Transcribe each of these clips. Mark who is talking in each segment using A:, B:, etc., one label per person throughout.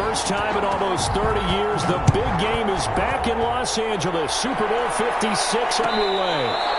A: first time in almost 30 years, the big game is back in Los Angeles. Super Bowl 56 underway.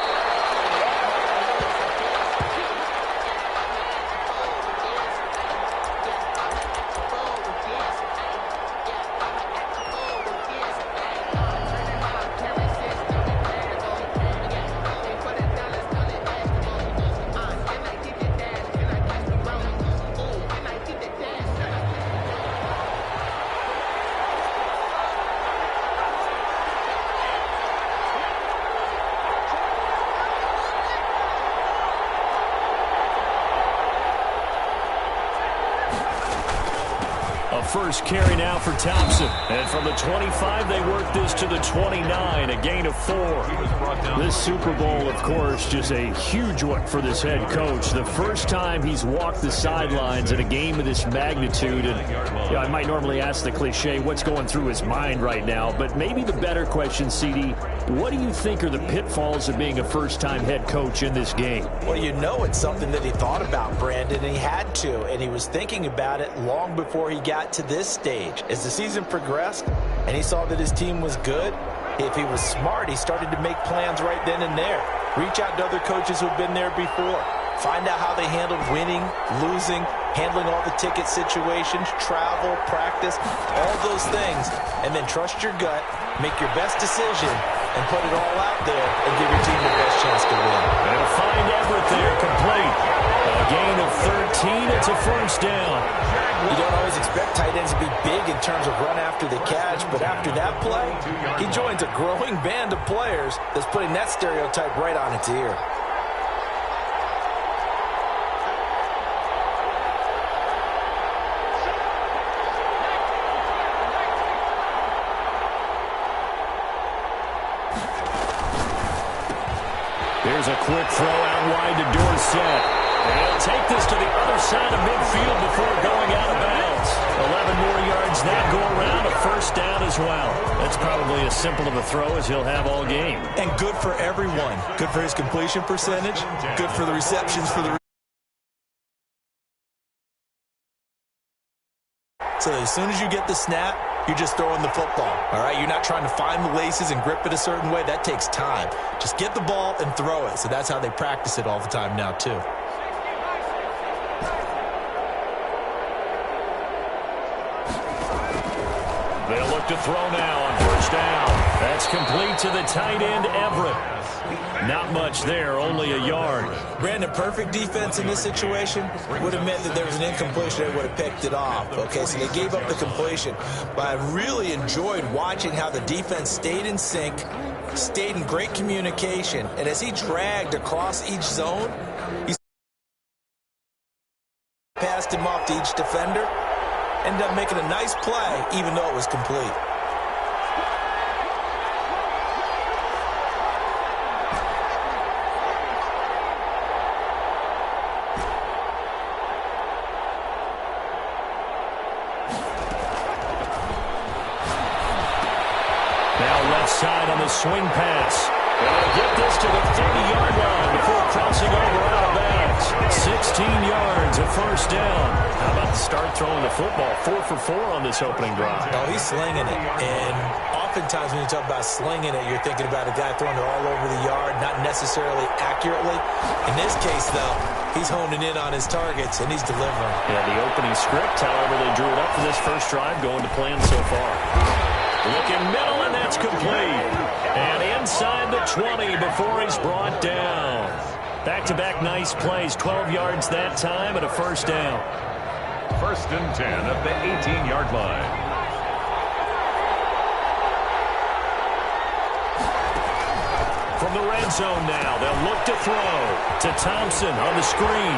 A: First carry now for Thompson. And from the 25, they work this to the 29, a gain of 4. This Super Bowl, of course, just a huge one for this head coach. The first time he's walked the sidelines in a game of this magnitude. And I might normally ask the cliche, what's going through his mind right now? But maybe the better question, CD, what do you think are the pitfalls of being a first-time head coach in this game?
B: Well, you know it's something that he thought about, Brandon, and he had to. And he was thinking about it long before he got to this stage. As the season progressed and he saw that his team was good, if he was smart, he started to make plans right then and there. Reach out to other coaches who've been there before. Find out how they handled winning, losing, handling all the ticket situations, travel, practice, all those things. And then trust your gut, make your best decision, and put it all out there and give your team the best chance to win.
A: They'll find Everett there, complete. A gain of 13, it's a first down.
B: You don't always expect tight ends to be big in terms of run after the catch, but after that play, he joins a growing band of players that's putting that stereotype right on its ear.
A: Here's a quick throw out wide to Dorsett. They'll take this to the other side of midfield before going out of bounds. 11 more yards now go around, a first down as well. That's probably as simple of a throw as he'll have all game.
C: And good for everyone. Good for his completion percentage. Good for the receptions for the. So as soon as you get the snap, you're just throwing the football, all right? You're not trying to find the laces and grip it a certain way. That takes time. Just get the ball and throw it. So that's how they practice it all the time now, too.
A: They'll look to throw now on first down. That's complete to the tight end, Everett. Not much there, only a yard.
B: Brandon, perfect defense in this situation would have meant that there was an incompletion. They would have picked it off. Okay, so they gave up the completion. But I really enjoyed watching how the defense stayed in sync, stayed in great communication, and as he dragged across each zone, he passed him off to each defender, ended up making a nice play, even though it was complete.
A: Side on the swing pass. They'll get this to the 30-yard line before crossing over out of bounds. 16 yards, a first down. How about the start throwing the football? 4 for 4 on this opening drive.
B: Oh, he's slinging it. And oftentimes when you talk about slinging it, you're thinking about a guy throwing it all over the yard, not necessarily accurately. In this case, though, he's honing in on his targets, and he's delivering.
A: Yeah, the opening script, however, they drew it up for this first drive, going to plan so far. Looking middle, and that's complete. And inside the 20 before he's brought down. Back-to-back nice plays, 12 yards that time, and a first down.
D: 1st and 10 at the 18-yard line.
A: From the red zone now, they'll look to throw to Thompson on the screen.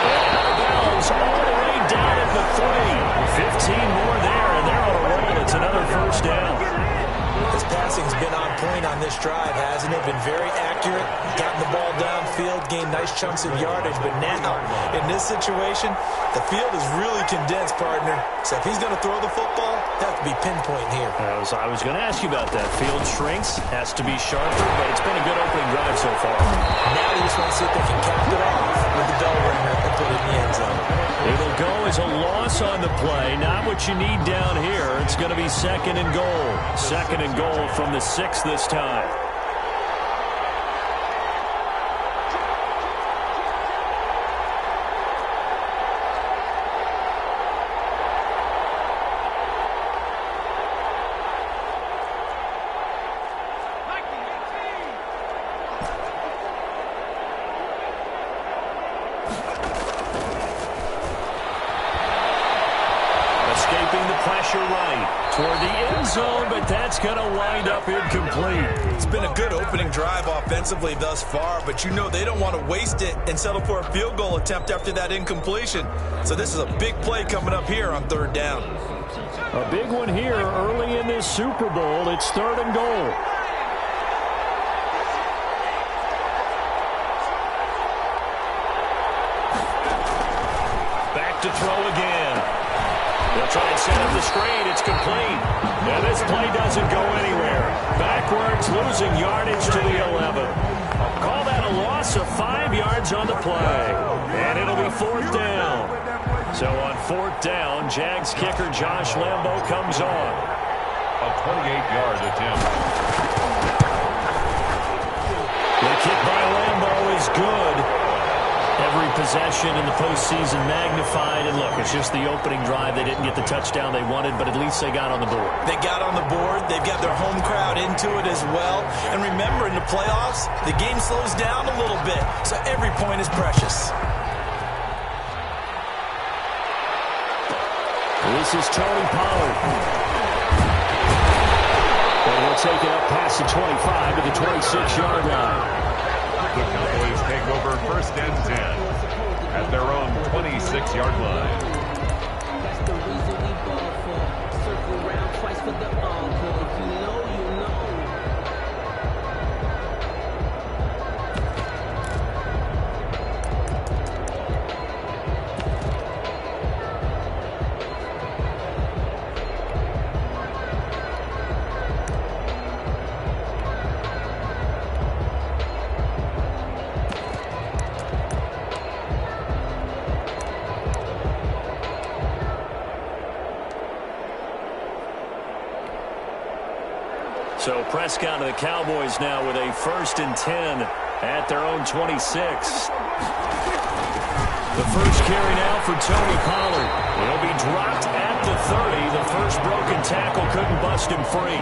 A: And out of bounds all the way down at the 3. 15 more there, and they're on a roll. It's another first down.
B: His passing's been on point on this drive, hasn't it? Been very accurate, gotten the ball downfield, gained nice chunks of yardage. But now, in this situation, the field is really condensed, partner. So if he's going to throw the football, heck, to be pinpointing here.
A: I was going to ask you about that. Field shrinks, has to be sharper, but it's been a good opening drive so far.
B: Now they just want to see if they can cap it off with the bell ringer and put it in the end zone.
A: It'll go as a loss on the play. Not what you need down here. It's going to be second and goal. Second and goal from the 6 this time. But that's going to wind up incomplete.
C: It's been a good opening drive offensively thus far, but you know they don't want to waste it and settle for a field goal attempt after that incompletion. So this is a big play coming up here on third down.
A: A big one here early in this Super Bowl. It's third and goal. Back to throw again. They'll try and set up the screen. It's complete. And this play doesn't go anywhere. Backwards, losing yardage to the 11. Call that a loss of 5 yards on the play. And it'll be fourth down. So on fourth down, Jags kicker Josh Lambo comes on.
D: A 28-yard attempt.
A: The kick by Lambo is good. Every possession in the postseason magnified. And look, it's just the opening drive. They didn't get the touchdown they wanted, but at least they got on the board.
C: They got on the board. They've got their home crowd into it as well. And remember, in the playoffs, the game slows down a little bit, so every point is precious.
A: This is Tony Pollard. And he'll take it up past the 25 to the 26-yard line.
D: The Cowboys take over first and 10 at their own 26-yard line.
E: That's the reason we ball for. Circle around twice for the encore. If you know, you know.
A: So Prescott of the Cowboys now with a first and 10 at their own 26. The first carry now for Tony Pollard. He'll be dropped at the 30. The first broken tackle couldn't bust him free.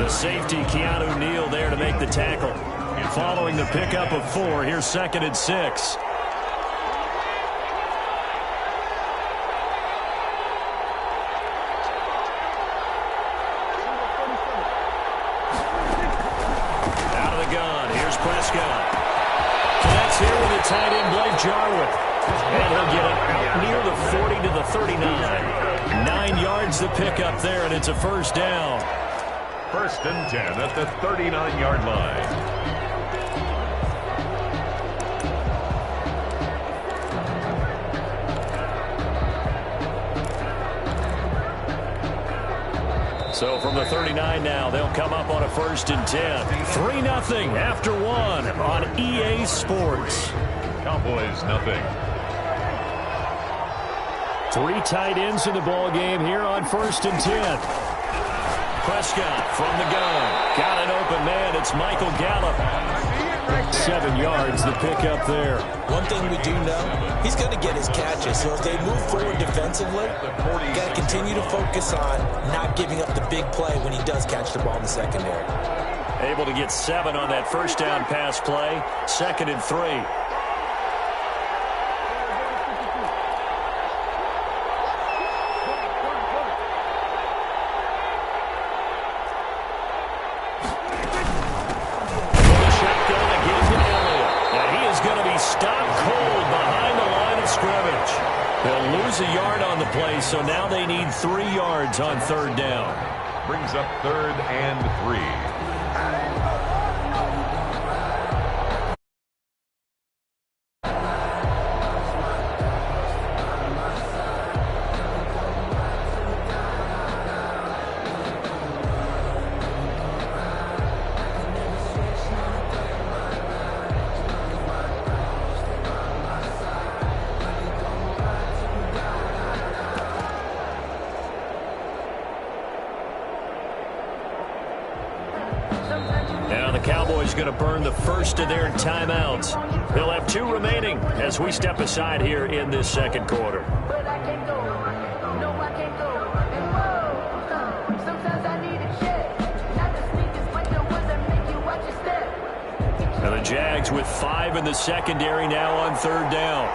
A: The safety, Keanu Neal, there to make the tackle. Following the pickup of 4, here's second and 6. Connects here with a tight end, Blake Jarwin. And he'll get it near the 40 to the 39. 9 yards to pick up there, and it's a first down.
D: First and 10 at the 39-yard line.
A: So from the 39 now, they'll come up on a first and 10. 3-0 after 1 on EA Sports.
D: Cowboys nothing.
A: 3 tight ends in the ball game here on first and 10. Prescott from the gun. Got an open man. It's Michael Gallup. 7 yards the pick up there.
B: One thing we do know, he's going to get his catches. So if they move forward defensively, got to continue to focus on not giving up the big play when he does catch the ball in the secondary.
A: Able to get 7 on that first down pass play. Second and 3. A yard on the play, so now they need 3 yards on third down.
D: Brings up third and 3.
A: is going to burn the first of their timeouts. He'll have 2 remaining as we step aside here in this second quarter. And the Jags with 5 in the secondary now on 3rd down.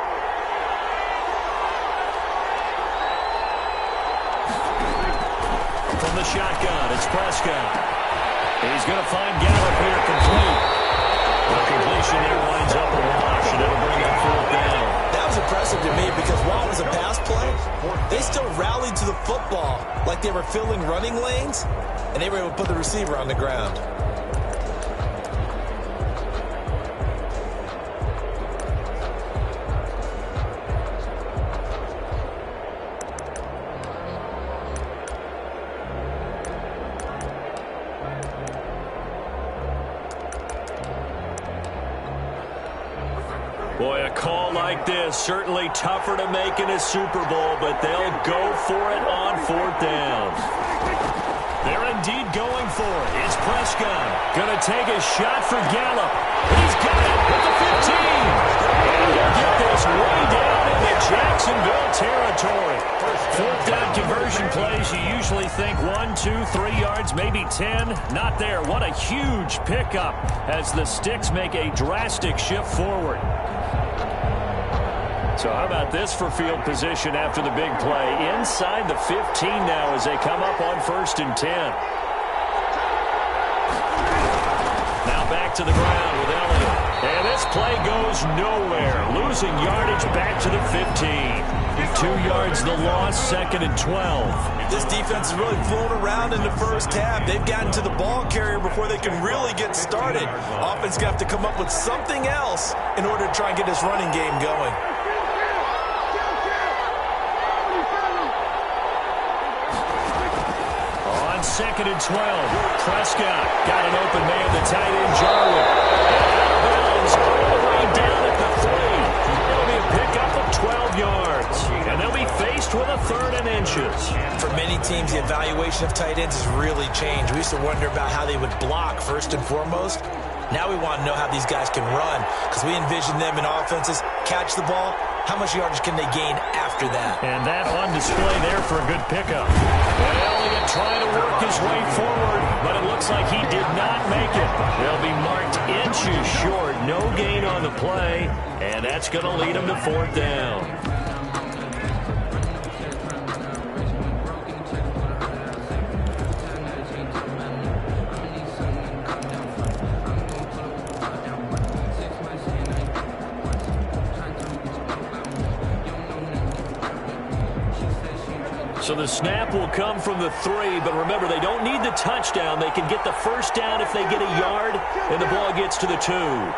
A: From the shotgun, it's Prescott. He's going to find Gallup here complete. The completion there winds up a wash, and it'll bring up 4th down.
B: That was impressive to me because while it was a pass play, they still rallied to the football like they were filling running lanes, and they were able to put the receiver on the ground.
A: Boy, a call like this, certainly tougher to make in a Super Bowl, but they'll go for it on 4th down. They're indeed going for it. It's Prescott. Going to take a shot for Gallup. He's got it at the 15. And he'll get this way down into Jacksonville territory. 4th down conversion plays, you usually think 1, 2, 3 yards, maybe 10. Not there. What a huge pickup as the Sticks make a drastic shift forward. So how about this for field position after the big play? Inside the 15 now as they come up on 1st and 10. Now back to the ground with Elliott. And this play goes nowhere. Losing yardage back to the 15. 2 yards the loss, 2nd and 12.
B: This defense is really flown around in the first half. They've gotten to the ball carrier before they can really get started. Offense going to have to come up with something else in order to try and get this running game going.
A: On 2nd and 12, Prescott got an open man, the tight end Jarwin. Out of bounds, all the way down at the 3. It'll be a pickup of 12 yards. And they'll be faced with a 3rd and inches.
B: For many teams, the evaluation of tight ends has really changed. We used to wonder about how they would block first and foremost. Now we want to know how these guys can run because we envision them in offenses, catch the ball. How much yardage can they gain after that?
A: And that on display there for a good pickup. And Elliott trying to work his way forward, but it looks like he did not make it. They'll be marked inches short. No gain on the play, and that's going to lead them to 4th down. So the snap will come from the 3, but remember, they don't need the touchdown. They can get the 1st down if they get a yard, and the ball gets to the 2. Running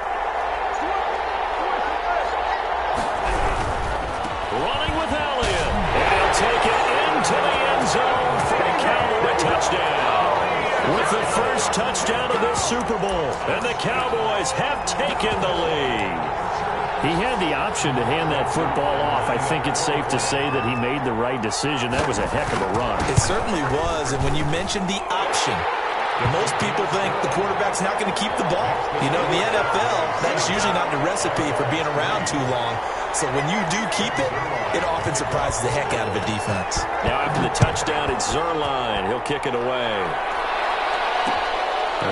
A: with Elliott, and he'll take it into the end zone for a Cowboy touchdown. With the first touchdown of this Super Bowl, and the Cowboys have taken the lead. He had the option to hand that football off. I think it's safe to say that he made the right decision. That was a heck of a run.
B: It certainly was, and when you mentioned the option, most people think the quarterback's not going to keep the ball. You know, in the NFL, that's usually not the recipe for being around too long. So when you do keep it, it often surprises the heck out of a defense.
A: Now after the touchdown, it's Zerline. He'll kick it away.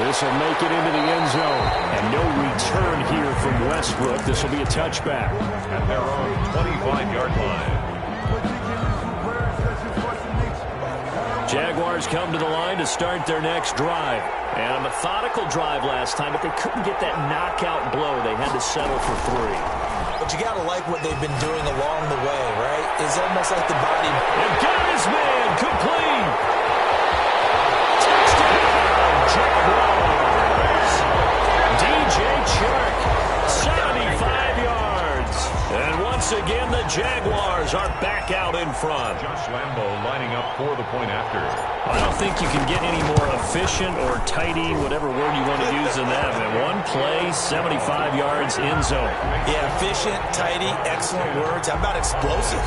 A: This will make it into the end zone. And no return here from Westbrook. This will be a touchback.
D: At their own 25-yard line.
A: Jaguars come to the line to start their next drive. And a methodical drive last time, but they couldn't get that knockout blow. They had to settle for 3.
B: But you got to like what they've been doing along the way, right? It's almost like the body.
A: And got his man complete. Touchdown, Jaguars. DJ Chark, 75 yards. And once again, the Jaguars Jaguars are back out in front.
D: Josh Lambo lining up for the point after.
A: I don't think you can get any more efficient or tidy, whatever word you want to use in that. One play, 75 yards, end zone.
B: Yeah, efficient, tidy, excellent words. How about explosive?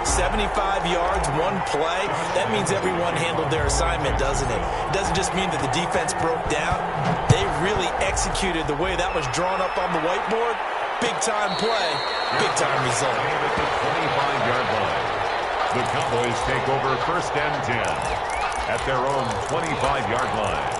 B: 75 yards, one play. That means everyone handled their assignment, doesn't it? It doesn't just mean that the defense broke down. They really executed the way that was drawn up on the whiteboard. Big-time play, big-time result.
D: At the 25-yard line. The Cowboys take over first and 10 at their own 25-yard line.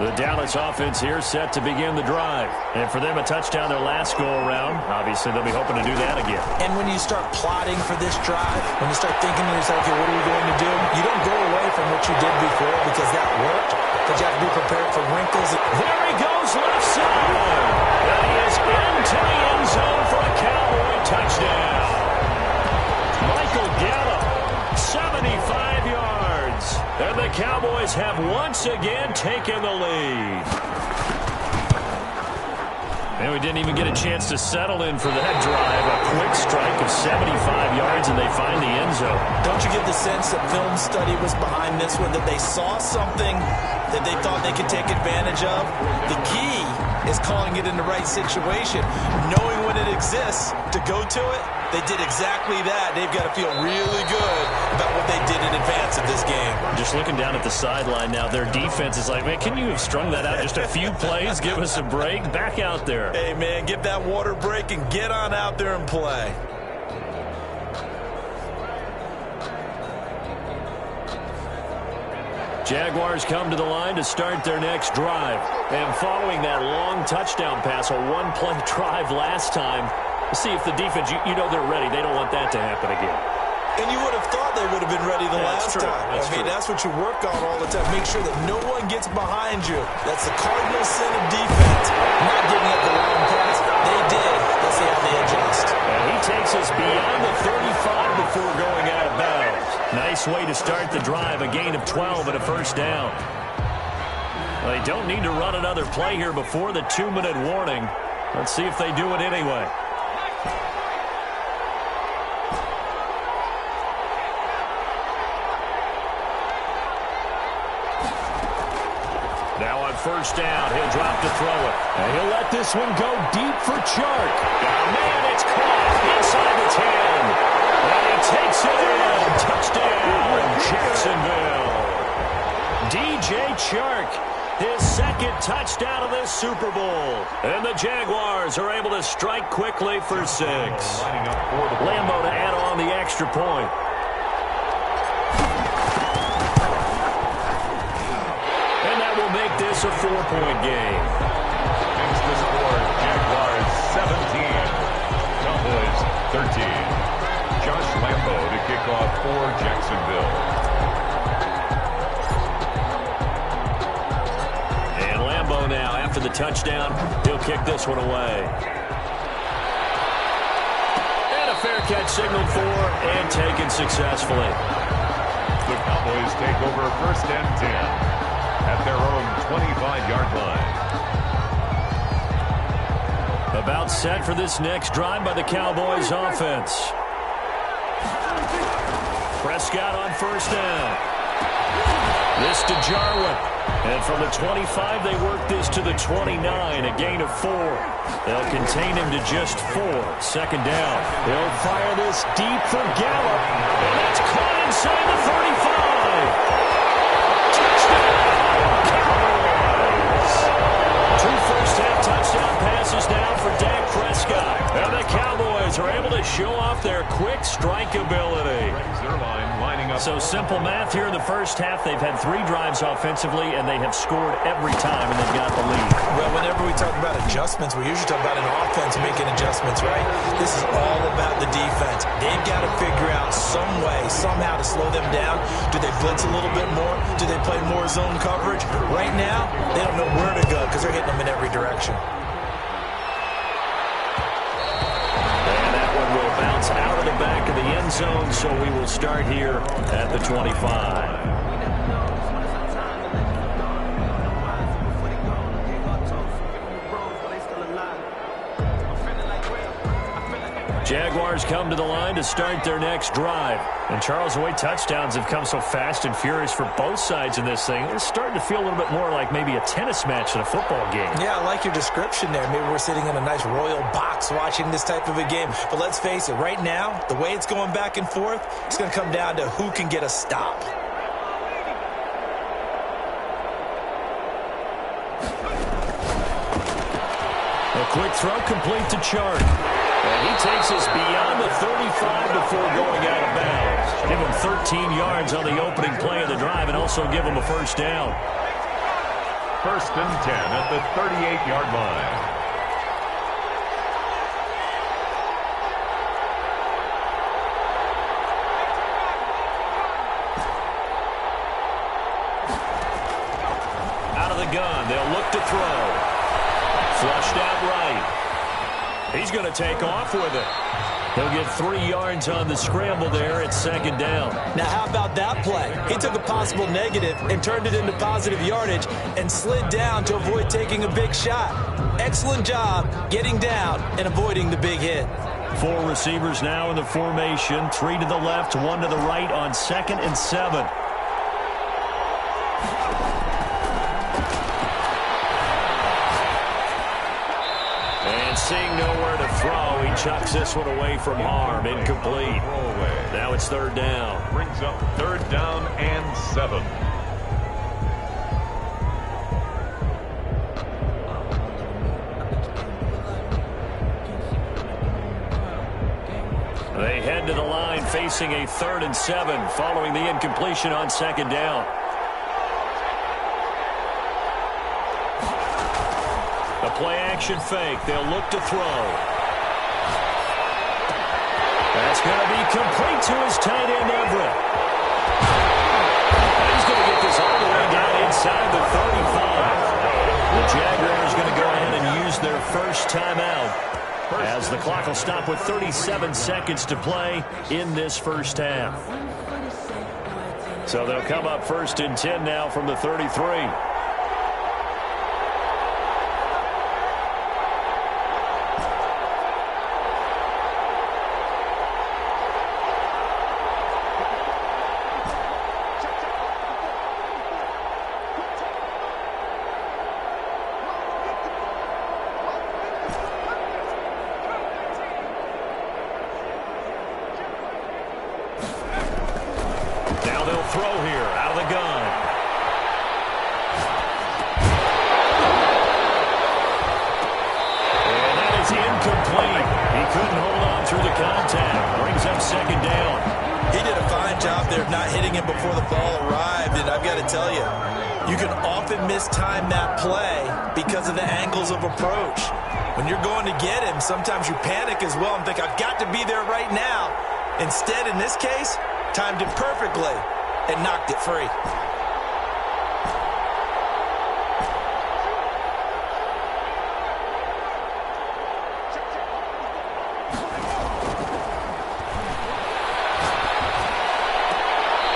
A: The Dallas offense here set to begin the drive. And for them, a touchdown their last go-around. Obviously, they'll be hoping to do that again.
B: And when you start plotting for this drive, when you start thinking to yourself, okay, what are we going to do? You don't go away from what you did before because that worked. But you have to be prepared for wrinkles.
A: There he goes, left side. And he is into the end zone for a Cowboy touchdown. Michael Gallup, 75 yards. And the Cowboys have once again taken the lead. And we didn't even get a chance to settle in for that drive. A quick strike of 75 yards, and they find the end zone.
B: Don't you get the sense that film study was behind this one, that they saw something that they thought they could take advantage of? The key is calling it in the right situation, knowing when it exists to go to it. They did exactly that. They've got to feel really good about what they did in advance of this game.
A: Just looking down at the sideline now, their defense is like, man, can you have strung that out just a few plays? Give us a break. Back out there.
B: Hey, man, give that water break and get on out there and play.
A: Jaguars come to the line to start their next drive. And following that long touchdown pass, a one-play drive last time, see if the defense, you know they're ready. They don't want that to happen again.
B: And you would have thought they would have been ready the last time. That's what you work on all the time. Make sure that no one gets behind you. That's the cardinal sin of defense. Not giving up the long pass. They did. Let's see how they adjust.
A: And he takes us beyond the 35 before going out of bounds. Nice way to start the drive. A gain of 12 and a first down. Well, they don't need to run another play here before the 2-minute warning. Let's see if they do it anyway. Now on first down, he'll drop to throw it. And he'll let this one go deep for Chark. Oh, man, it's caught inside the 10. And he takes it in. Touchdown, Jacksonville. DJ Chark, his second touchdown of this Super Bowl. And the Jaguars are able to strike quickly for 6. Lambo to add on the extra point. Make this a 4-point game.
D: Makes the score Jaguars 17, Cowboys 13. Josh Lambo to kick off for Jacksonville.
A: And Lambo now, after the touchdown, he'll kick this one away. And a fair catch signaled for and taken successfully.
D: The Cowboys take over first and 10. At their own 25-yard line.
A: About set for this next drive by the Cowboys offense. Prescott on first down. This to Jarwin. And from the 25, they work this to the 29, a gain of 4. They'll contain him to just 4. Second down. They'll fire this deep for Gallup. And that's caught inside the 35. Two first-half touchdown passes now for Dak Prescott. And the Cowboys are able to show off their quick strike ability. So simple math here in the first half. They've had 3 drives offensively, and they have scored every time, and they've got the lead.
B: Well, whenever we talk about adjustments, we usually talk about an offense making adjustments, right? This is all about the defense. They've got to figure out some way, somehow to slow them down. Do they blitz a little bit more? Do they play more zone coverage? Right now, they don't know where to go because they're hitting them in every direction.
A: Bounce out of the back of the end zone, so we will start here at the 25. Jaguars come to the line to start their next drive. And Charles, the way touchdowns have come so fast and furious for both sides in this thing, it's starting to feel a little bit more like maybe a tennis match than a football game.
B: Yeah, I like your description there. Maybe we're sitting in a nice royal box watching this type of a game. But let's face it, right now, the way it's going back and forth, it's going to come down to who can get a stop.
A: A quick throw complete to Chark. And he takes us beyond the 35 before going out of bounds. Give him 13 yards on the opening play of the drive and also give him a first down.
D: 1st and 10 at the 38-yard line.
A: Out of the gun, they'll look to throw. Flushed out right. He's going to take off with it. He'll get 3 yards on the scramble there at 2nd down.
B: Now, how about that play? He took a possible negative and turned it into positive yardage and slid down to avoid taking a big shot. Excellent job getting down and avoiding the big hit.
A: 4 receivers now in the formation. 3 to the left, 1 to the right on 2nd and 7. Seeing nowhere to throw, he chucks this one away from harm. Incomplete. Now it's 3rd down.
D: Brings up 3rd down and 7.
A: They head to the line facing a 3rd and 7 following the incompletion on 2nd down. A play-action fake. They'll look to throw. That's going to be complete to his tight end, Everett. And he's going to get this all the way down inside the 35. The Jaguars going to go ahead and use their first timeout as the clock will stop with 37 seconds to play in this first half. So they'll come up 1st and 10 now from the 33.
B: Sometimes you panic as well and think, I've got to be there right now. Instead, in this case, timed it perfectly and knocked it free.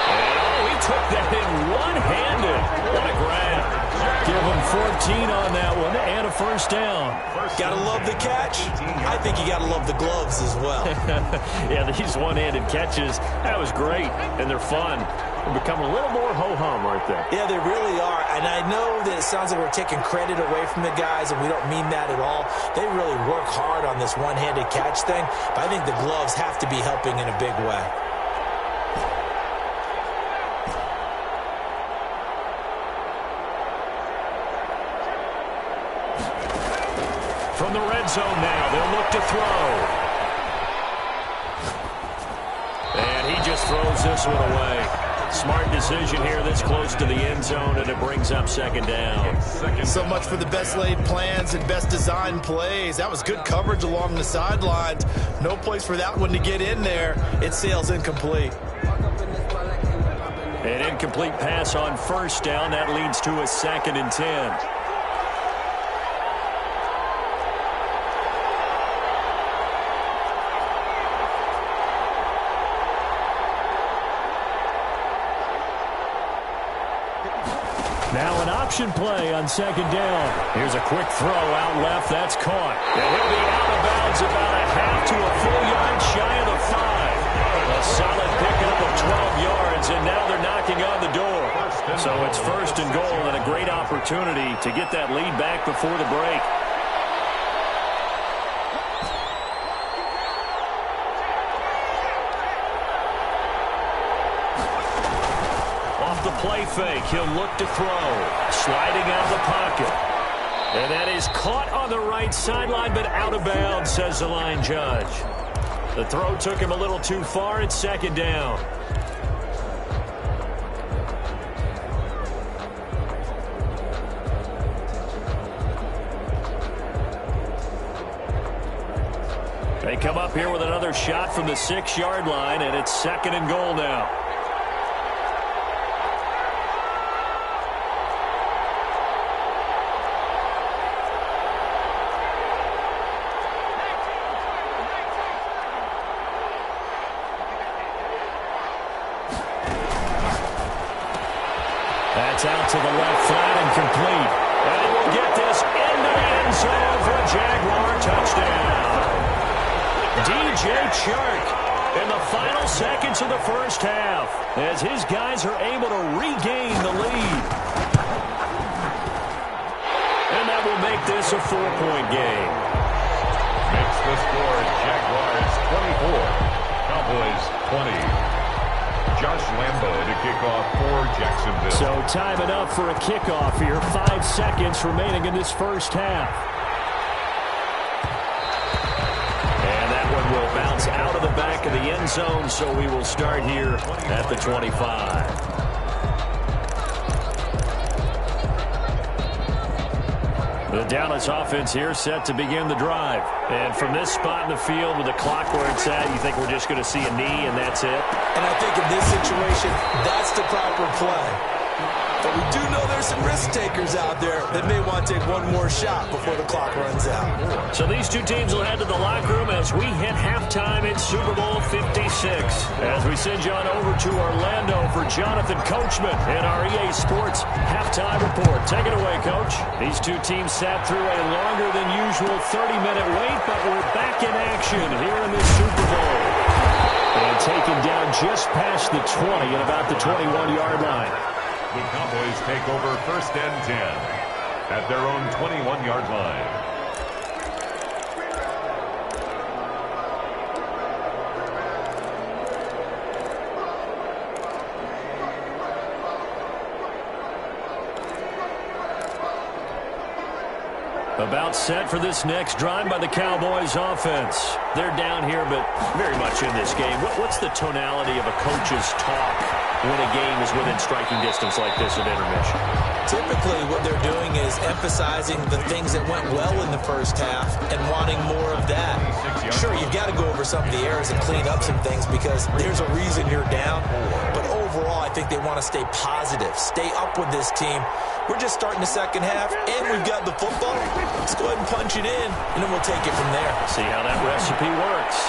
A: And he took that in one-handed. What a grab. Give him 14 on that one and a first down.
B: Gotta love the catch. I think you gotta love the gloves as well.
A: Yeah, these one-handed catches, that was great, and they're fun. They're becoming a little more ho-hum, aren't they?
B: Yeah, they really are, and I know that it sounds like we're taking credit away from the guys, and we don't mean that at all. They really work hard on this one-handed catch thing, but I think the gloves have to be helping in a big way.
A: From the red zone now, they'll look to throw. And he just throws this one away. Smart decision here this close to the end zone, and it brings up 2nd down.
B: So much for the best laid plans and best design plays. That was good coverage along the sidelines. No place for that one to get in there. It sails incomplete.
A: An incomplete pass on 1st down. That leads to a 2nd and 10. Now an option play on 2nd down. Here's a quick throw out left. That's caught. And he'll be out of bounds about a half to a full yard solid pickup of 12 yards, and now they're knocking on the door. So it's 1st and goal, and a great opportunity to get that lead back before the break. Off the play fake, he'll look to throw. Sliding out of the pocket. And that is caught on the right sideline, but out of bounds, says the line judge. The throw took him a little too far. It's 2nd down. They come up here with another shot from the 6-yard line, and it's 2nd and goal now. That's out to the left, flat and complete. And we'll get this into the end zone for a Jaguar touchdown. DJ Chark in the final seconds of the first half as his guys are able to regain the lead. And that will make this a 4-point game.
D: Makes the score Jaguars 24, Cowboys 20. Josh Lambo to kick off for Jacksonville.
A: So time enough for a kickoff here. 5 seconds remaining in this first half. And that one will bounce out of the back of the end zone, so we will start here at the 25. The Dallas offense here set to begin the drive. And from this spot in the field with the clock where it's at, you think we're just going to see a knee and that's it?
C: And I think in this situation, that's the proper play. But we do know there's some risk takers out there that may want to take one more shot before the clock runs out.
A: So these two teams will head to the locker room as we hit halftime in Super Bowl 56. As we send you on over to Orlando for Jonathan Coachman in our EA Sports halftime report. Take it away, Coach. These two teams sat through a longer than usual 30-minute wait, but we're back in action here in this Super Bowl. And taken down just past the 20 at about the 21-yard line.
D: The Cowboys take over 1st and 10 at their own 21-yard line.
A: About set for this next drive by the Cowboys offense. They're down here, but very much in this game. What's the tonality of a coach's talk when a game is within striking distance like this at intermission?
C: Typically, what they're doing is emphasizing the things that went well in the first half and wanting more of that. Sure, you've got to go over some of the errors and clean up some things because there's a reason you're down. But overall, I think they want to stay positive, stay up with this team. We're just starting the second half, and we've got the football. Let's go ahead and punch it in, and then we'll take it from there.
A: See how that recipe works.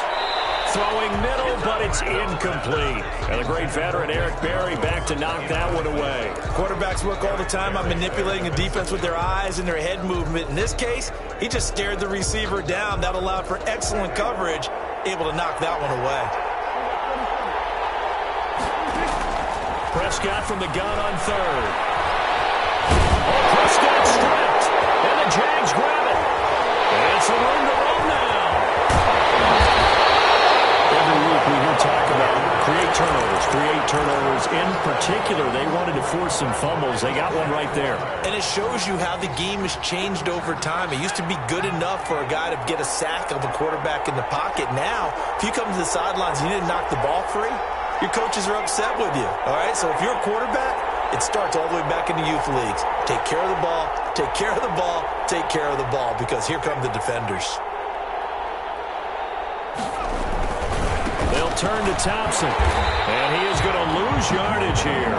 A: Throwing middle, but it's incomplete. And the great veteran Eric Berry back to knock that one away.
C: Quarterbacks work all the time on manipulating the defense with their eyes and their head movement. In this case, he just stared the receiver down. That allowed for excellent coverage, able to knock that one away.
A: Prescott from the gun on 3rd. Oh, Prescott stripped, and the Jags grab it. And it's a room to roll now. Every week we hear talk about create turnovers. In particular, they wanted to force some fumbles. They got one right there.
C: And it shows you how the game has changed over time. It used to be good enough for a guy to get a sack of a quarterback in the pocket. Now, if you come to the sidelines and you didn't knock the ball free, your coaches are upset with you. All right, so if you're a quarterback, it starts all the way back in the youth leagues. Take care of the ball, take care of the ball, take care of the ball, because here come the defenders.
A: They'll turn to Thompson, and he is going to lose yardage here.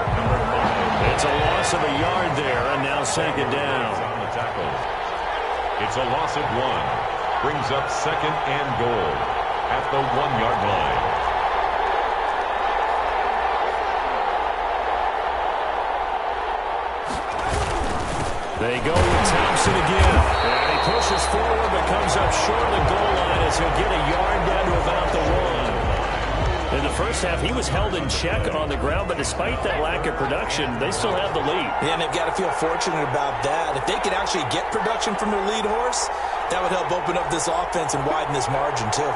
A: It's a loss of a yard there, and now 2nd down.
D: It's a loss of 1. Brings up 2nd and goal at the 1-yard line.
A: They go with Thompson again. And he pushes forward but comes up short of the goal line as he'll get a yard down to about the 1. In the first half, he was held in check on the ground, but despite that lack of production, they still have the lead.
B: Yeah, and they've got to feel fortunate about that. If they could actually get production from their lead horse, that would help open up this offense and widen this margin, too.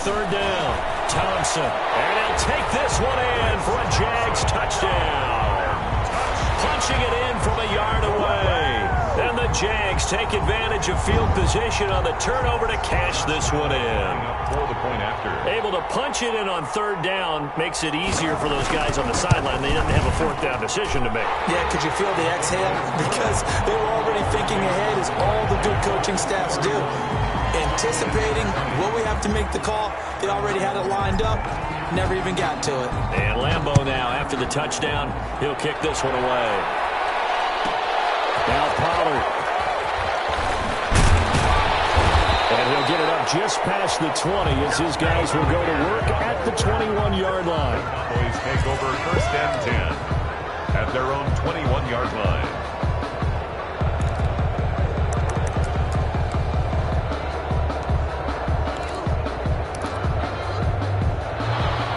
A: Third down, Thompson, and he'll take this one in for a Jags touchdown. Punching it in from a yard away. And the Jags take advantage of field position on the turnover to cash this one in.
D: For the point after.
A: Able to punch it in on third down makes it easier for those guys on the sideline. They didn't have a fourth down decision to make.
B: Yeah, could you feel the exhale? Because they were already thinking ahead, as all the good coaching staffs do. Anticipating, will we have to make the call? They already had it lined up, never even got to it.
A: And Lambeau now, after the touchdown, he'll kick this one away. Now Pollard. And he'll get it up just past the 20 as his guys will go to work at the 21-yard line.
D: Boys take over first and 10 at their own 21-yard line.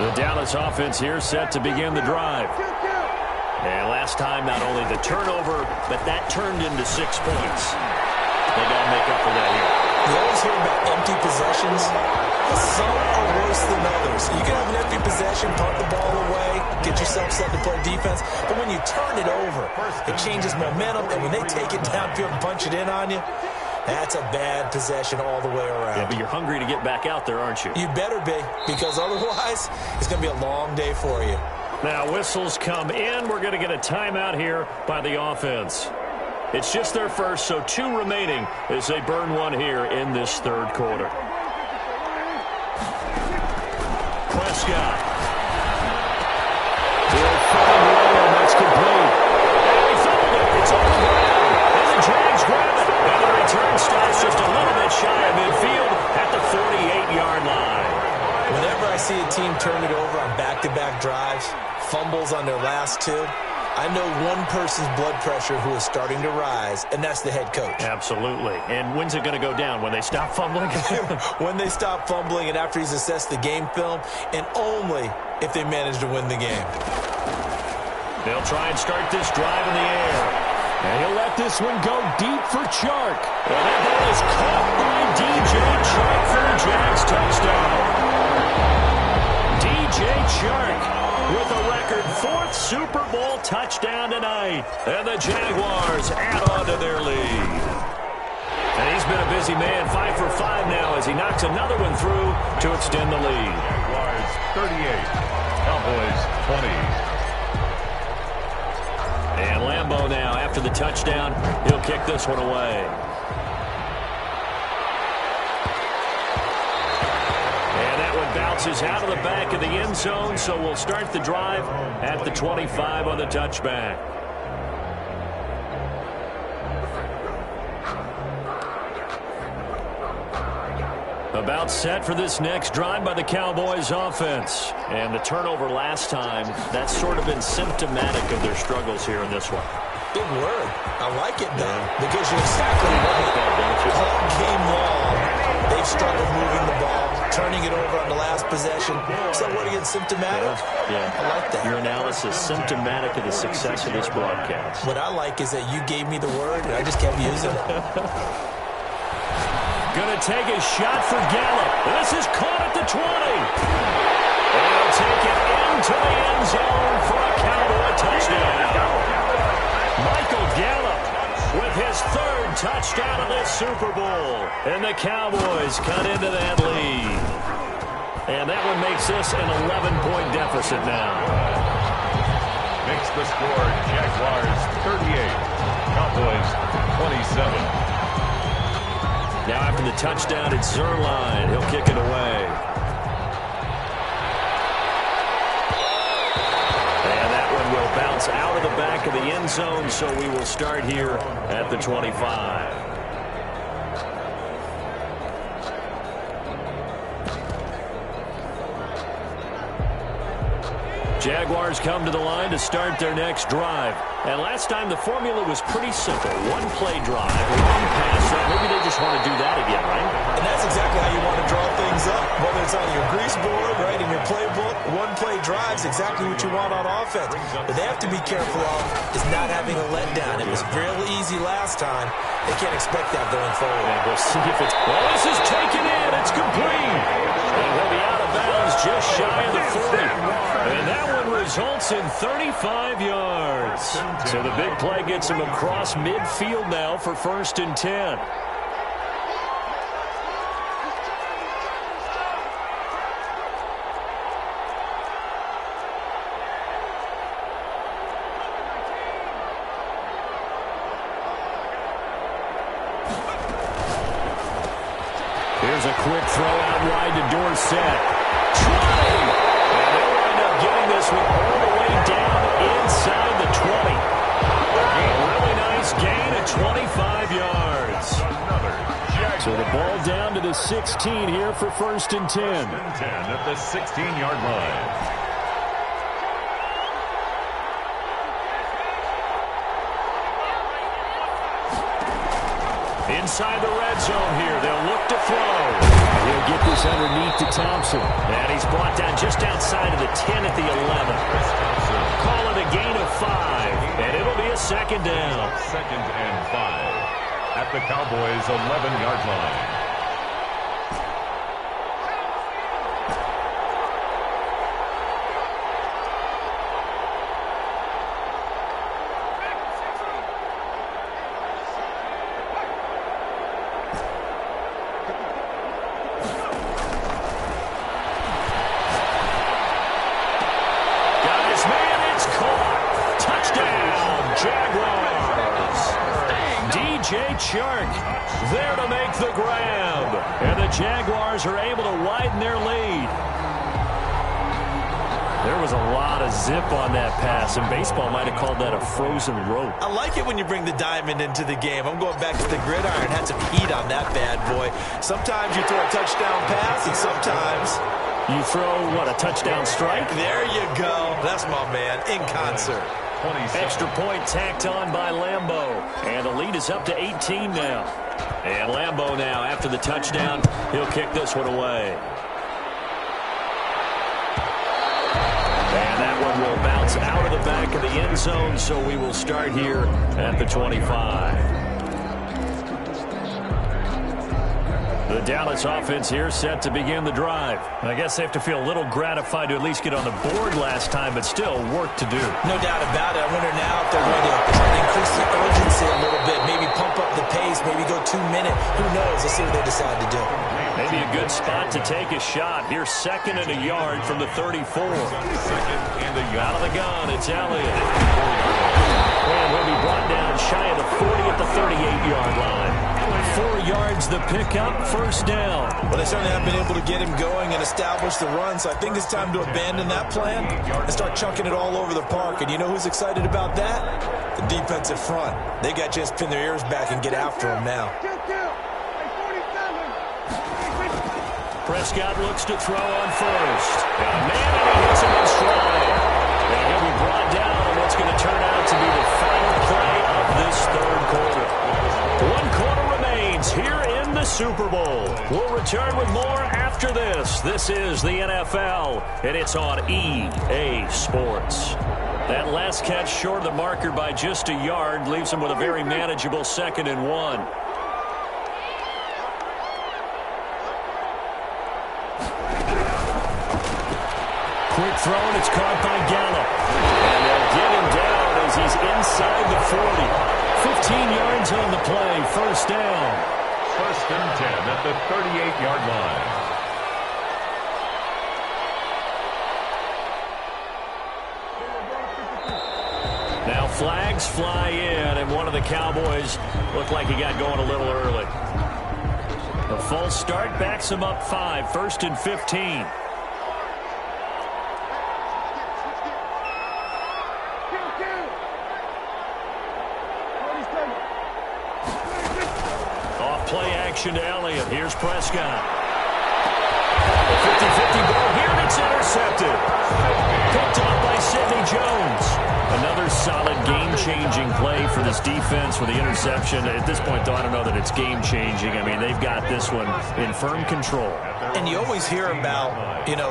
A: The Dallas offense here set to begin the drive. And last time, not only the turnover, but that turned into 6 points. They got to make up for that here.
B: You always hear about empty possessions. Some are worse than others. You can have an empty possession, punt the ball away, get yourself set to play defense. But when you turn it over, it changes momentum. And when they take it downfield and punch it in on you, that's a bad possession all the way around.
A: Yeah, but you're hungry to get back out there, aren't you?
B: You better be, because otherwise it's going to be a long day for you.
A: Now whistles come in. We're going to get a timeout here by the offense. It's just their first, so 2 remaining as they burn one here in this third quarter. Prescott. He'll find Williams. That's complete. And he found it. It's on the ground. And the Jags grab it. And the return starts just a little bit shy of midfield at the 48-yard line.
B: Whenever I see a team turn it over on back-to-back drives, fumbles on their last 2, I know one person's blood pressure who is starting to rise, and that's the head coach.
A: Absolutely. And when's it going to go down? When they stop fumbling?
B: When they stop fumbling and after he's assessed the game film, and only if they manage to win the game.
A: They'll try and start this drive in the air. And he'll let this one go deep for Chark. And that ball is caught by DJ Chark for the Jags touchdown. DJ Chark with a record 4th Super Bowl touchdown tonight. And the Jaguars add on to their lead. And he's been a busy man, 5 for 5 now as he knocks another one through to extend the lead.
D: Jaguars 38, Cowboys 20.
A: And Lambeau now, after the touchdown, he'll kick this one away. And that one bounces out of the back of the end zone, so we'll start the drive at the 25 on the touchback. About set for this next drive by the Cowboys offense. And the turnover last time, that's sort of been symptomatic of their struggles here in this one.
B: Big word. I like it, though, because you're exactly right. All game long, they've struggled moving the ball, turning it over on the last possession. So what again, symptomatic?
A: Yeah.
B: I like that.
A: Your analysis, symptomatic of the success of this broadcast.
B: What I like is that you gave me the word, and I just kept using it.
A: Going to take a shot for Gallup. This is caught at the 20. And he'll take it into the end zone for a Cowboy touchdown. Michael Gallup with his 3rd touchdown of this Super Bowl. And the Cowboys cut into that lead. And that one makes this an 11-point deficit now.
D: Makes the score Jaguars 38, Cowboys 27.
A: Now after the touchdown, it's Zerline. He'll kick it away. And that one will bounce out of the back of the end zone, so we will start here at the 25. Jaguars come to the line to start their next drive. And last time the formula was pretty simple. One-play drive, one pass. Maybe they just want to do that again, right?
C: And that's exactly how you want to draw things up. Whether it's on your grease board, right, in your playbook, one-play drives exactly what you want on offense. But they have to be careful of is not having a letdown. It was real easy last time. They can't expect that going forward.
A: And we'll see if it's... Well, this is taken in. It's complete. And he'll be out of bounds just shy of the 40. And that one results in 35 yards. So the big play gets him across midfield now for 1st and 10. Here's a quick throw out wide to Dorsett. Trying! And they'll wind up getting this one all the way down inside the 20. A really nice gain of 25 yards. So the ball down to the 16 here for 1st and 10.
D: 10 at the 16-yard line.
A: Inside the red zone here. They'll look to throw. He'll get this underneath to Thompson. And he's brought down just outside of the 10 at the 11. Call it a gain of 5. And it'll be a 2nd down.
D: 2nd and 5 at the Cowboys' 11-yard line.
A: Shark there to make the grab. And the Jaguars are able to widen their lead. There was a lot of zip on that pass, and baseball might have called that a frozen rope.
C: I like it when you bring the diamond into the game. I'm going back to the gridiron. Had some heat on that bad boy. Sometimes you throw a touchdown pass, and sometimes
A: you throw, what, a touchdown strike?
C: There you go. That's my man, in concert.
A: Extra point tacked on by Lambeau. And the lead is up to 18 now. And Lambeau now, after the touchdown, he'll kick this one away. And that one will bounce out of the back of the end zone, so we will start here at the 25. The Dallas offense here set to begin the drive. I guess they have to feel a little gratified to at least get on the board last time, but still work to do.
C: No doubt about it. I wonder now if they're going to try to increase the urgency a little bit, maybe pump up the pace, maybe go 2-minute. Who knows? Let's see what they decide to do.
A: Maybe a good spot to take a shot. Here's 2nd and a yard from the 34.
D: 2nd and a yard.
A: Out of the gun, it's Elliott. And will be brought down shy of the 40 at the 38-yard line. 4 yards the pickup, 1st down.
C: Well, they certainly haven't been able to get him going and establish the run, so I think it's time to abandon that plan and start chunking it all over the park. And you know who's excited about that? The defensive front. They got a chance to pin their ears back and get after him now.
A: Prescott looks to throw on 1st. Got a man, and he hits him in stride. And he'll be brought down on what's going to turn out to be the final play of this 3rd quarter. 1 quarter remains here in the Super Bowl. We'll return with more after this. This is the NFL, and it's on EA Sports. That last catch short of the marker by just a yard leaves him with a very manageable 2nd and 1. Quick throw, and it's caught by Gallup. And they'll get him down as he's inside the 40. 15 yards on the play, 1st down.
D: 1st and 10 at the 38-yard line.
A: Now flags fly in, and one of the Cowboys looked like he got going a little early. The false start backs him up 5, 1st and 15. Play action to Elliott. Here's Prescott. 50-50 ball here, and it's intercepted. Picked off by solid game-changing play for this defense with the interception. At this point, though, I don't know that it's game-changing. I mean, they've got this one in firm control.
B: And you always hear about,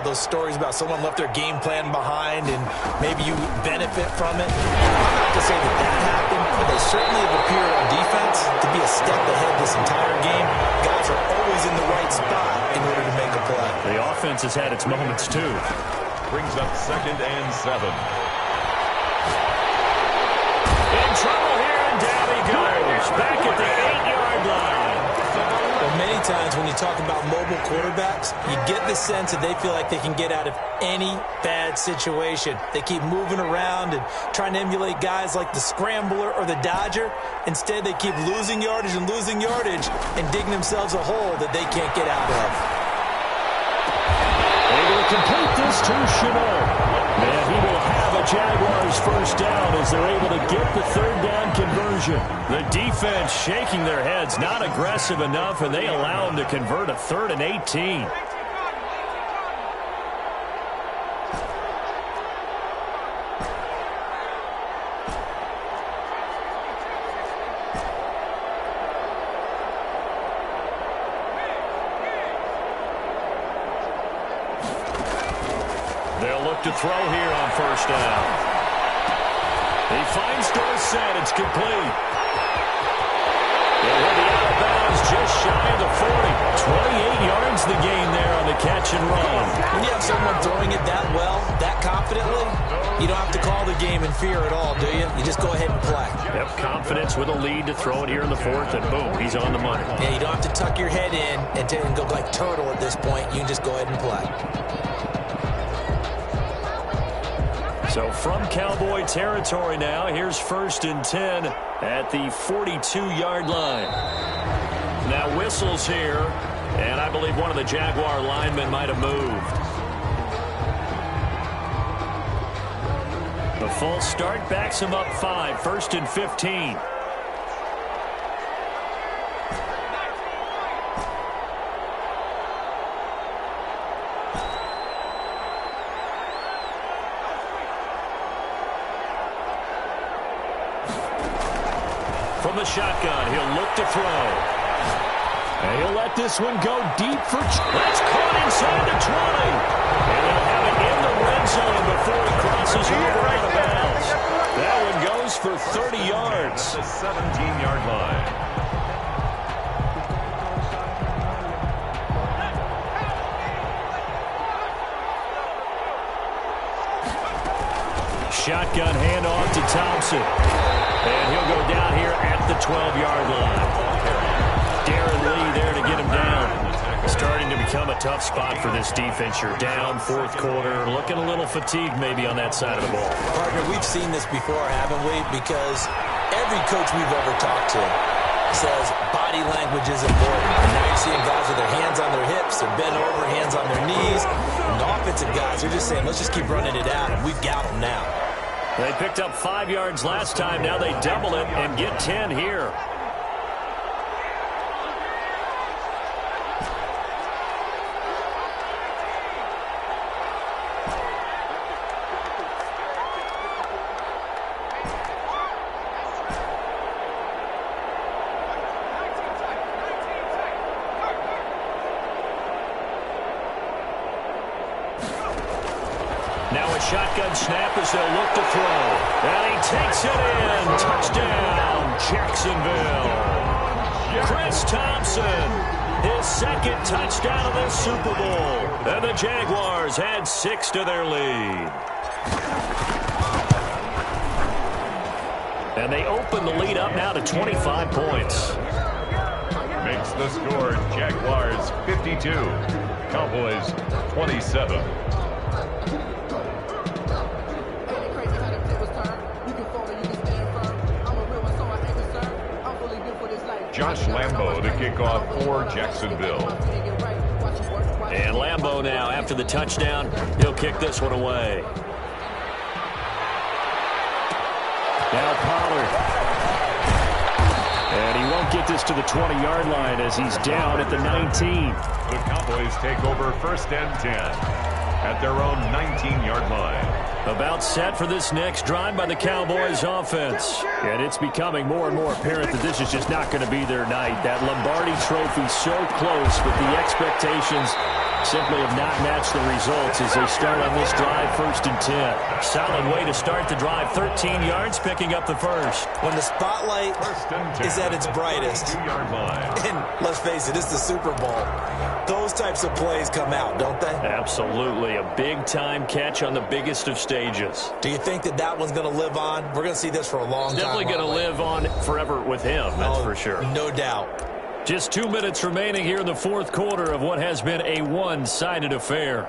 B: those stories about someone left their game plan behind and maybe you benefit from it. I'm not to say that happened, but they certainly have appeared on defense to be a step ahead this entire game. Guys are always in the right spot in order to make a play.
A: The offense has had its moments, too.
D: Brings up 2nd and 7.
A: In trouble here, and down he goes. Back at the 8-yard line.
B: Well, many times when you talk about mobile quarterbacks, you get the sense that they feel like they can get out of any bad situation. They keep moving around and trying to emulate guys like the Scrambler or the Dodger. Instead, they keep losing yardage and digging themselves a hole that they can't get out of.
A: Able to complete this to Chanel. And he will have a Jaguars first down as they're able to get the 3rd down conversion. The defense shaking their heads, not aggressive enough, and they allow them to convert a 3rd and 18. They'll look to throw here on first down. He finds Dorsett. It's complete. He'll be out of bounds just shy of the 40. 28 yards the gain there on the catch and run.
B: When you have someone throwing it that well, that confidently, you don't have to call the game in fear at all, do you? You just go ahead and play.
A: Yep, confidence with a lead to throw it here in the 4th, and boom, he's on the money.
B: Yeah, you don't have to tuck your head in and go like turtle at this point. You can just go ahead and play.
A: So from Cowboy territory now, here's 1st and 10 at the 42-yard line. Now whistles here, and I believe one of the Jaguar linemen might have moved. The false start backs him up 5, 1st and 15. From the shotgun, he'll look to throw. And he'll let this one go deep for... That's caught inside the 20. And they'll have it in the red zone before he crosses over out of bounds. That one goes for 30 yards.
D: The 17-yard line.
A: Shotgun handoff to Thompson. And he'll go down here at the 12-yard line. Darren Lee there to get him down. Starting to become a tough spot for this defense. You're down 4th quarter. Looking a little fatigued maybe on that side of the ball.
B: Partner, we've seen this before, haven't we? Because every coach we've ever talked to says body language is important. And now you're seeing guys with their hands on their hips. They're bent over, hands on their knees. And the offensive guys, they're just saying, let's just keep running it out. And we've got them now.
A: They picked up 5 yards last time. Now they double it and get 10 here. Now a shotgun snap as they'll look to throw. And he takes it in. Touchdown, Jacksonville. Chris Thompson, his 2nd touchdown of this Super Bowl. And the Jaguars add 6 to their lead. And they open the lead up now to 25 points.
D: Makes the score Jaguars 52, Cowboys 27. Josh Lambo to kick off for Jacksonville.
A: And Lambo now, after the touchdown, he'll kick this one away. Now Pollard. And he won't get this to the 20-yard line as he's down at the 19.
D: The Cowboys take over 1st and 10 at their own 19-yard line.
A: About set for this next drive by the Cowboys offense. And it's becoming more and more apparent that this is just not going to be their night. That Lombardi trophy so close, but the expectations simply have not matched the results as they start on this drive, 1st and 10. Solid way to start the drive, 13 yards, picking up the first.
C: When the spotlight is at its brightest, and let's face it, it's the Super Bowl, those types of plays come out, don't they?
A: Absolutely. A big-time catch on the biggest of stages.
C: Do you think that that one's going to live on? We're going to see this for a long time.
A: Definitely going to live on forever with him, that's for sure.
C: No doubt.
A: Just 2 minutes remaining here in the 4th quarter of what has been a one-sided affair.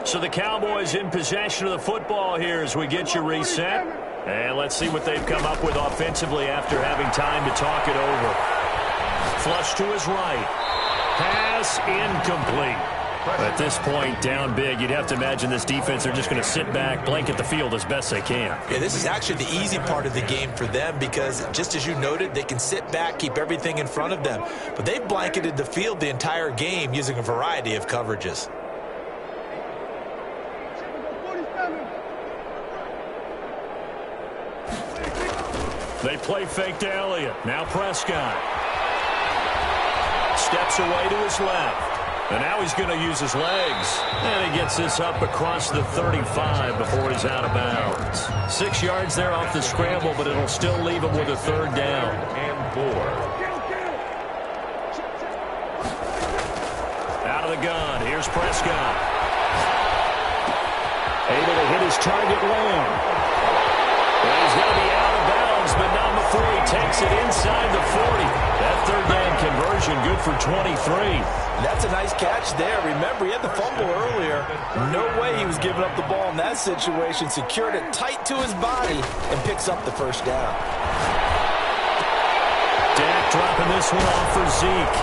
A: So the Cowboys in possession of the football here as we get you reset. And let's see what they've come up with offensively after having time to talk it over. Flush to his right. Pass incomplete. At this point, down big, you'd have to imagine this defense, they're just going to sit back, blanket the field as best they can.
C: Yeah, this is actually the easy part of the game for them because, just as you noted, they can sit back, keep everything in front of them. But they've blanketed the field the entire game using a variety of coverages.
A: They play fake to Elliott. Now Prescott. Steps away to his left. And now he's going to use his legs. And he gets this up across the 35 before he's out of bounds. 6 yards there off the scramble, but it'll still leave him with a 3rd down.
D: And 4.
A: Out of the gun. Here's Prescott. Able to hit his target Lamb. And he's going to be out of bounds, but not before he takes it inside the 40. That 3rd down conversion good for 23.
B: That's a nice catch there. Remember, he had the fumble earlier. No way he was giving up the ball in that situation. Secured it tight to his body and picks up the 1st down.
A: Dak dropping this one off for Zeke.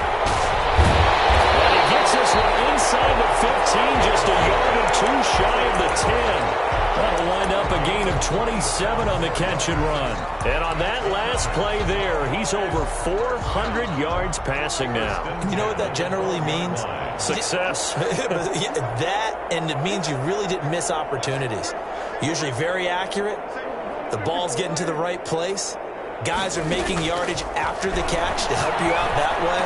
A: And he gets this one inside the 15, just a yard or 2 shy of the 10. That'll wind up a gain of 27 on the catch and run. And on that last play there, he's over 400 yards passing now.
C: You know what that generally means?
A: Success.
C: That, and it means you really didn't miss opportunities. Usually very accurate. The ball's getting to the right place. Guys are making yardage after the catch to help you out that way.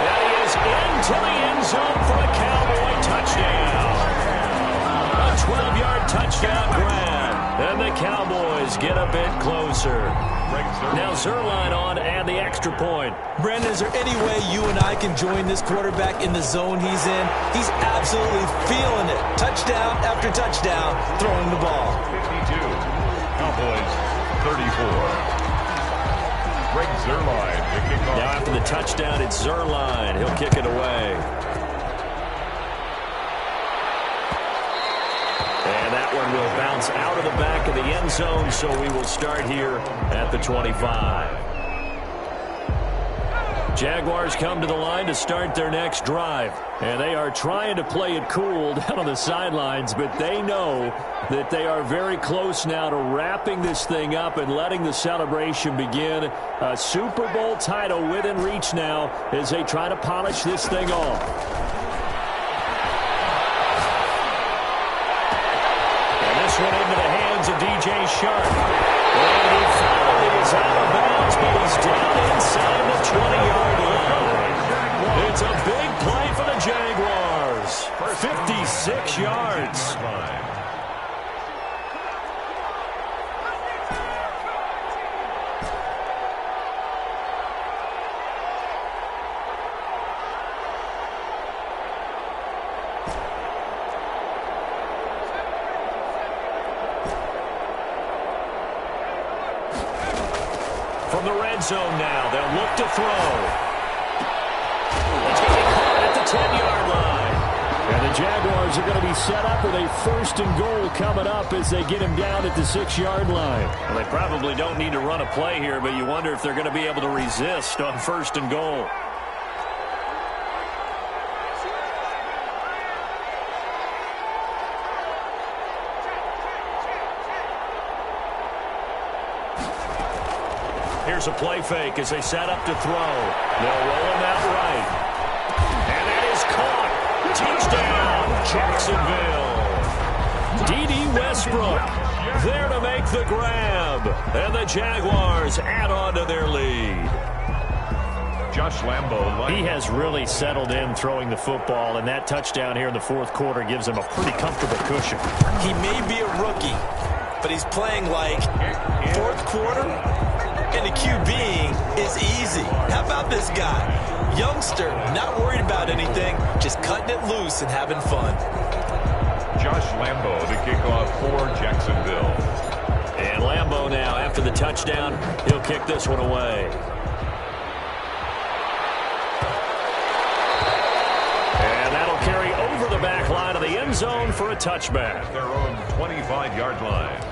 A: And he is into the end zone for a Cowboy touchdown. A 12-yard touchdown grab. And the Cowboys get a bit closer. Now Zerline on and the extra point.
C: Brandon, is there any way you and I can join this quarterback in the zone he's in? He's absolutely feeling it. Touchdown after touchdown, throwing the ball.
D: 52. Cowboys 34. Greg Zerline to kick off.
A: Now after the touchdown, it's Zerline. He'll kick it away. And that one will bounce out of the back of the end zone, so we will start here at the 25. Jaguars come to the line to start their next drive. And they are trying to play it cool down on the sidelines, but they know that they are very close now to wrapping this thing up and letting the celebration begin. A Super Bowl title within reach now as they try to polish this thing off. One into the hands of DJ Shark. And he finally is out of bounds, but he's down inside the 20-yard line. It's a big play for the Jaguars. 56 yards. From the red zone now, they'll look to throw. It's going to be caught at the 10-yard line. And the Jaguars are going to be set up with a 1st and goal coming up as they get him down at the 6-yard line. Well, they probably don't need to run a play here, but you wonder if they're going to be able to resist on 1st and goal. Here's a play fake as they set up to throw. They'll roll him out right. And that is caught. Touchdown, Jacksonville. D.D. Westbrook there to make the grab. And the Jaguars add on to their lead.
D: Josh Lambo.
A: He has really settled in throwing the football, and that touchdown here in the fourth quarter gives him a pretty comfortable cushion.
B: He may be a rookie, but he's playing like fourth quarter, and the QBing is easy. How about this guy? Youngster, not worried about anything, just cutting it loose and having fun.
D: Josh Lambo to kick off for Jacksonville.
A: And Lambo now, after the touchdown, he'll kick this one away. Carry over the back line of the end zone for a touchback.
D: Their own 25-yard line.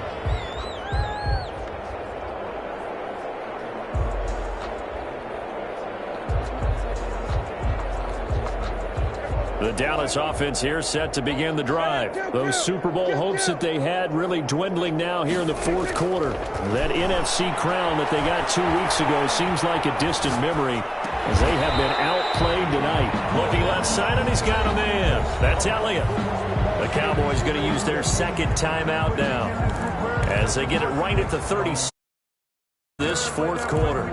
A: The Dallas offense here set to begin the drive. Those Super Bowl hopes that they had really dwindling now here in the fourth quarter. That NFC crown that they got 2 weeks ago seems like a distant memory, as they have been outplayed tonight. Looking left side, and he's got a man. That's Elliott. The Cowboys going to use their second timeout now as they get it right at the 30 this fourth quarter.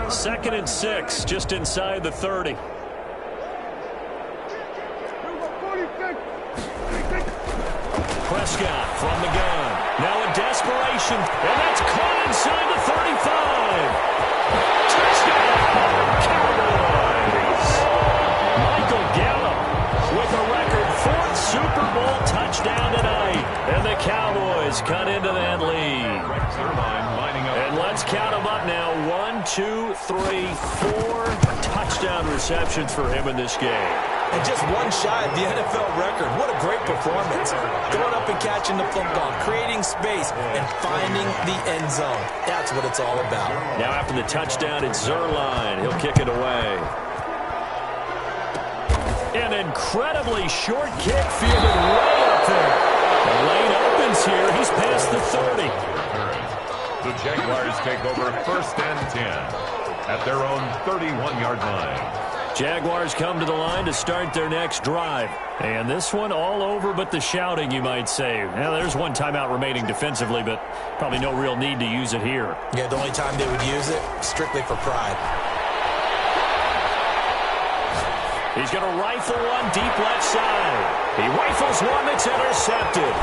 A: Second and 6, just inside the 30. Prescott from the gun. Now in desperation, and that's caught inside the 35. Touchdown, Cowboys. Michael Gallup with a record 4th Super Bowl touchdown tonight. And the Cowboys cut into that lead. And let's count them up now. 1, 2, 3, 4 touchdown receptions for him in this game.
B: And just one shy of the NFL record. What a great performance. Going up and catching the football, creating space, and finding the end zone. That's what it's all about.
A: Now after the touchdown, it's Zerline. He'll kick it away. An incredibly short kick fielded way up there. The lane opens here. He's past the 30.
D: The Jaguars take over 1st and 10 at their own 31-yard line.
A: Jaguars come to the line to start their next drive. And this one all over but the shouting, you might say. Now, there's one timeout remaining defensively, but probably no real need to use it here.
B: Yeah, the only time they would use it, strictly for pride.
A: He's going to rifle one deep left side. He rifles one that's intercepted.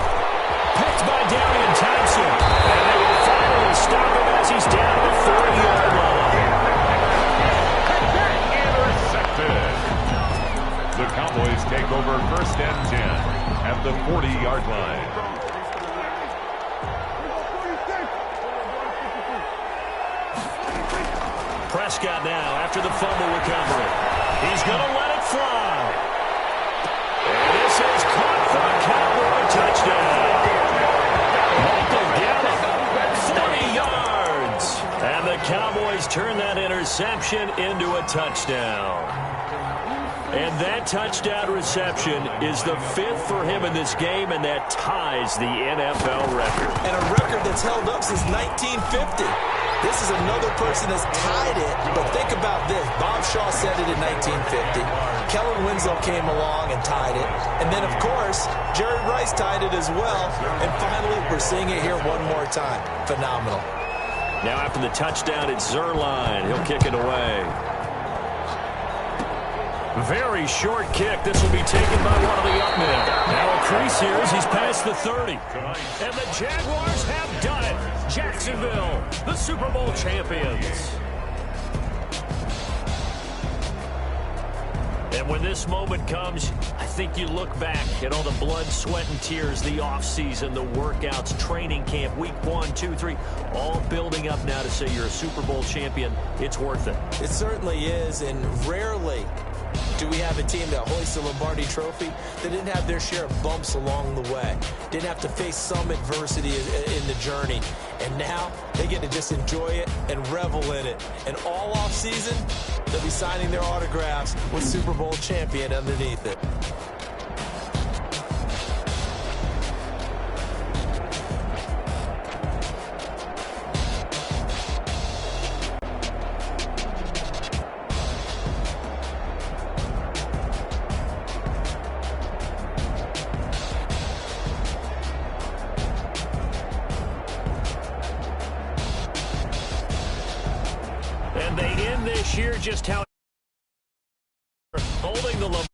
A: Picked by Darian Thompson. And they will finally stop him as he's down at the 40-yard line.
D: Intercepted. The Cowboys take over 1st and 10 at the 40-yard line.
A: Prescott now after the fumble recovery. He's going to let it fly. And this is caught for a Cowboy touchdown. Michael Gallup, 40 yards. And the Cowboys turn that interception into a touchdown. And that touchdown reception is the 5th for him in this game, and that ties the NFL record.
B: And a record that's held up since 1950. This is another person that's tied it, but think about this. Bob Shaw said it in 1950. Kellen Winslow came along and tied it. And then, of course, Jerry Rice tied it as well. And finally, we're seeing it here one more time. Phenomenal.
A: Now after the touchdown, it's Zerline. He'll kick it away. Very short kick. This will be taken by one of the up men. Now a crease here as he's past the 30. And the Jaguars have done it. Jacksonville, the Super Bowl champions. And when this moment comes, I think you look back at all the blood, sweat, and tears, the offseason, the workouts, training camp, week 1, 2, 3, all building up now to say you're a Super Bowl champion. It's worth it.
B: It certainly is, and rarely do we have a team that hoists the Lombardi Trophy that didn't have their share of bumps along the way, didn't have to face some adversity in the journey, and now they get to just enjoy it and revel in it. And all off season, they'll be signing their autographs with Super Bowl champion underneath it.
A: this year just how holding the